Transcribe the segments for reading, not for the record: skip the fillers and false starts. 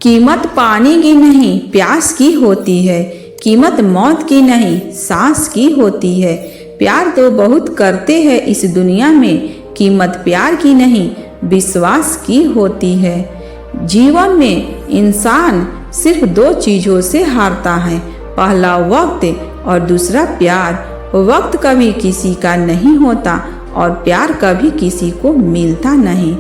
कीमत पानी की नहीं प्यास की होती है, कीमत मौत की नहीं सांस की होती है। प्यार तो बहुत करते हैं इस दुनिया में, कीमत प्यार की नहीं विश्वास की होती है। जीवन में इंसान सिर्फ दो चीज़ों से हारता है, पहला वक्त और दूसरा प्यार। वक्त कभी किसी का नहीं होता और प्यार कभी किसी को मिलता नहीं।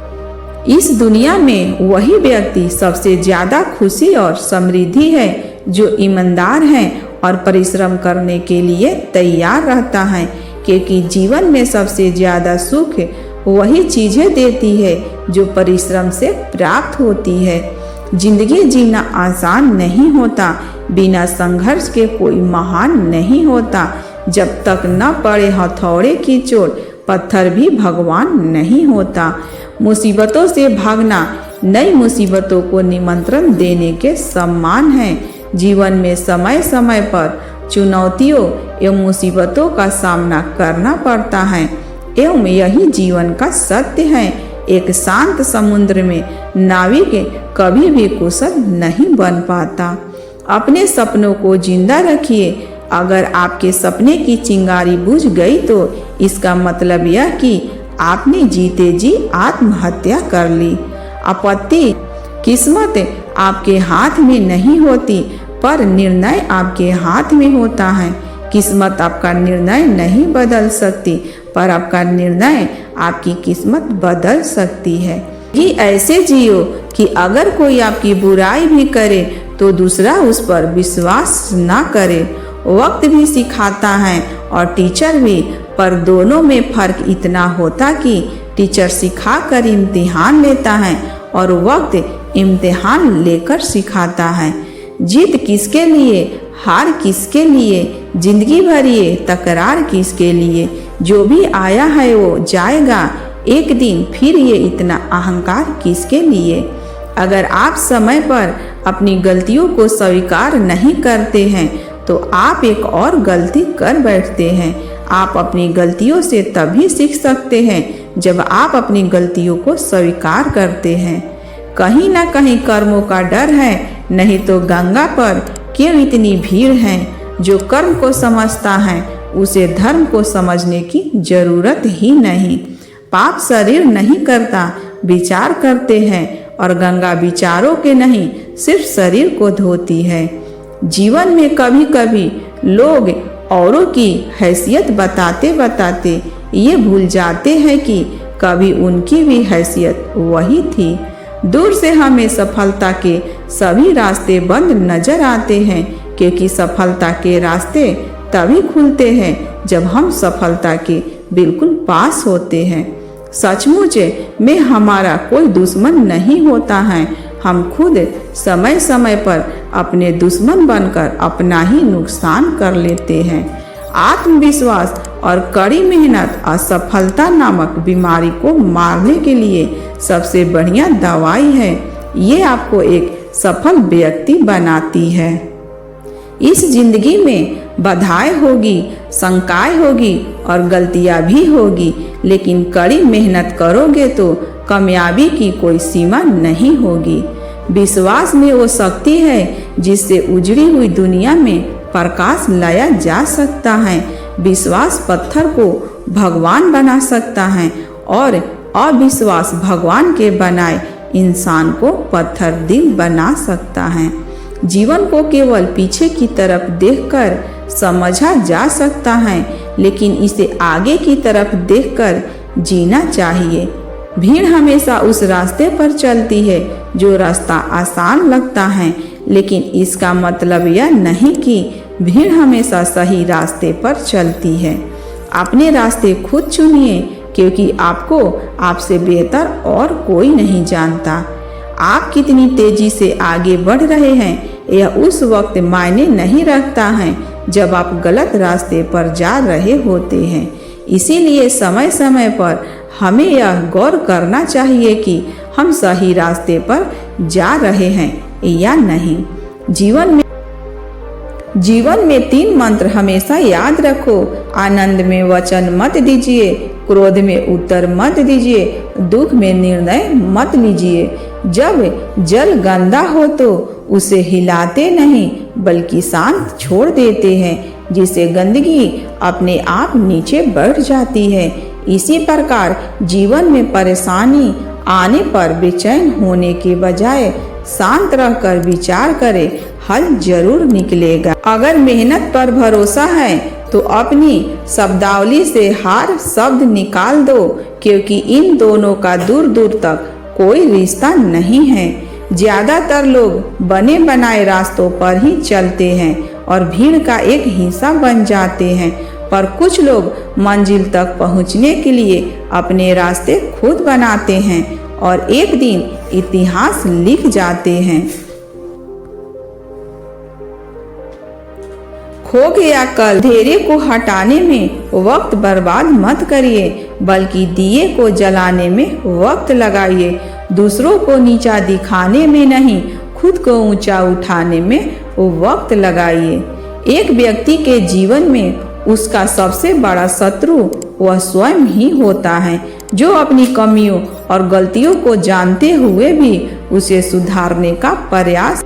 इस दुनिया में वही व्यक्ति सबसे ज़्यादा खुशी और समृद्धि है जो ईमानदार है और परिश्रम करने के लिए तैयार रहता है, क्योंकि जीवन में सबसे ज़्यादा सुख वही चीज़ें देती है जो परिश्रम से प्राप्त होती है। जिंदगी जीना आसान नहीं होता, बिना संघर्ष के कोई महान नहीं होता। जब तक न पड़े हथौड़े की चोट पत्थर भी भगवान नहीं होता। मुसीबतों से भागना नई मुसीबतों को निमंत्रण देने के समान है। जीवन में समय समय पर चुनौतियों एवं मुसीबतों का सामना करना पड़ता है एवं यही जीवन का सत्य है। एक शांत समुद्र में नाविक कभी भी कुशल नहीं बन पाता। अपने सपनों को जिंदा रखिए। अगर आपके सपने की चिंगारी बुझ गई तो इसका मतलब यह कि आपने जीते जी आत्महत्या कर ली। आपत्ति किस्मत आपके हाथ में नहीं होती, पर निर्णय आपके हाथ में होता है। किस्मत आपका निर्णय नहीं बदल सकती, पर आपका निर्णय आपकी किस्मत बदल सकती है। ये ऐसे जियो कि अगर कोई आपकी बुराई भी करे तो दूसरा उस पर विश्वास ना करे। वक्त भी सिखाता है और टीचर भी, पर दोनों में फर्क इतना होता कि टीचर सिखा कर इम्तिहान लेता है और वक्त इम्तिहान लेकर सिखाता है। जीत किसके लिए, हार किसके लिए, जिंदगी भर ये तकरार किसके लिए। जो भी आया है वो जाएगा एक दिन, फिर ये इतना अहंकार किसके लिए। अगर आप समय पर अपनी गलतियों को स्वीकार नहीं करते हैं तो आप एक और गलती कर बैठते हैं। आप अपनी गलतियों से तभी सीख सकते हैं जब आप अपनी गलतियों को स्वीकार करते हैं। कहीं ना कहीं कर्मों का डर है, नहीं तो गंगा पर क्यों इतनी भीड़ है। जो कर्म को समझता है उसे धर्म को समझने की जरूरत ही नहीं। पाप शरीर नहीं करता, विचार करते हैं, और गंगा विचारों के नहीं सिर्फ शरीर को धोती है। जीवन में कभी कभी लोग औरों की हैसियत बताते बताते ये भूल जाते हैं कि कभी उनकी भी हैसियत वही थी। दूर से हमें सफलता के सभी रास्ते बंद नजर आते हैं, क्योंकि सफलता के रास्ते तभी खुलते हैं जब हम सफलता के बिल्कुल पास होते हैं। सचमुच में हमारा कोई दुश्मन नहीं होता है, हम खुद समय समय पर अपने दुश्मन बनकर अपना ही नुकसान कर लेते हैं। आत्मविश्वास और कड़ी मेहनत असफलता नामक बीमारी को मारने के लिए सबसे बढ़िया दवाई है। ये आपको एक सफल व्यक्ति बनाती है। इस जिंदगी में बाधाएं होगी, शंकाएं होगी और गलतियां भी होगी, लेकिन कड़ी मेहनत करोगे तो कामयाबी की कोई सीमा नहीं होगी। विश्वास में वो शक्ति है जिससे उजड़ी हुई दुनिया में प्रकाश लाया जा सकता है। विश्वास पत्थर को भगवान बना सकता है और अविश्वास भगवान के बनाए इंसान को पत्थर दिल बना सकता है। जीवन को केवल पीछे की तरफ देखकर समझा जा सकता है, लेकिन इसे आगे की तरफ देखकर जीना चाहिए। भीड़ हमेशा उस रास्ते पर चलती है जो रास्ता आसान लगता है, लेकिन इसका मतलब यह नहीं कि भीड़ हमेशा सही रास्ते पर चलती है। अपने रास्ते खुद चुनिए, क्योंकि आपको आपसे बेहतर और कोई नहीं जानता। आप कितनी तेजी से आगे बढ़ रहे हैं यह उस वक्त मायने नहीं रखता है जब आप गलत रास्ते पर जा रहे होते हैं। इसीलिए समय समय पर हमें यह गौर करना चाहिए कि हम सही रास्ते पर जा रहे हैं या नहीं। जीवन में 3 मंत्र हमेशा याद रखो। आनंद में वचन मत दीजिए, क्रोध में उत्तर मत दीजिए, दुख में निर्णय मत लीजिए। जब जल गंदा हो तो उसे हिलाते नहीं बल्कि शांत छोड़ देते हैं, जिससे गंदगी अपने आप नीचे बढ़ जाती है। इसी प्रकार जीवन में परेशानी आने पर बेचैन होने के बजाय शांत रहकर विचार करें, हल जरूर निकलेगा। अगर मेहनत पर भरोसा है तो अपनी शब्दावली से हार शब्द निकाल दो, क्योंकि इन दोनों का दूर दूर तक कोई रिश्ता नहीं है। ज्यादातर लोग बने बनाए रास्तों पर ही चलते हैं और भीड़ का एक हिस्सा बन जाते हैं, पर कुछ लोग मंजिल तक पहुंचने के लिए अपने रास्ते खुद बनाते हैं और एक दिन इतिहास लिख जाते हैं। खो गया कल अंधेरे को हटाने में वक्त बर्बाद मत करिए, बल्कि दिए को जलाने में वक्त लगाइए। दूसरों को नीचा दिखाने में नहीं, खुद को ऊंचा उठाने में वक्त लगाइए। एक व्यक्ति के जीवन में उसका सबसे बड़ा शत्रु वह स्वयं ही होता है, जो अपनी कमियों और गलतियों को जानते हुए भी उसे सुधारने का प्रयास।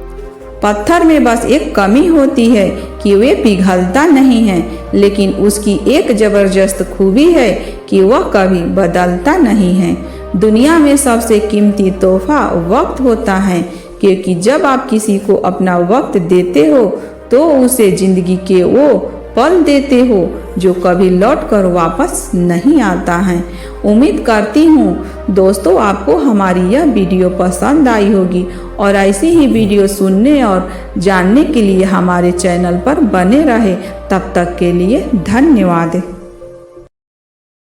पत्थर में बस एक कमी होती है कि वे पिघलता नहीं है, लेकिन उसकी एक जबरदस्त खूबी है कि वह कभी बदलता नहीं है। दुनिया में सबसे कीमती तोहफा वक्त होता है, क्योंकि जब आप किसी को अपना वक्त देते हो तो उसे जिंदगी के वो पल देते हो जो कभी लौट कर वापस नहीं आता है। उम्मीद करती हूँ दोस्तों आपको हमारी यह वीडियो पसंद आई होगी और ऐसी ही वीडियो सुनने और जानने के लिए हमारे चैनल पर बने रहे। तब तक के लिए धन्यवाद।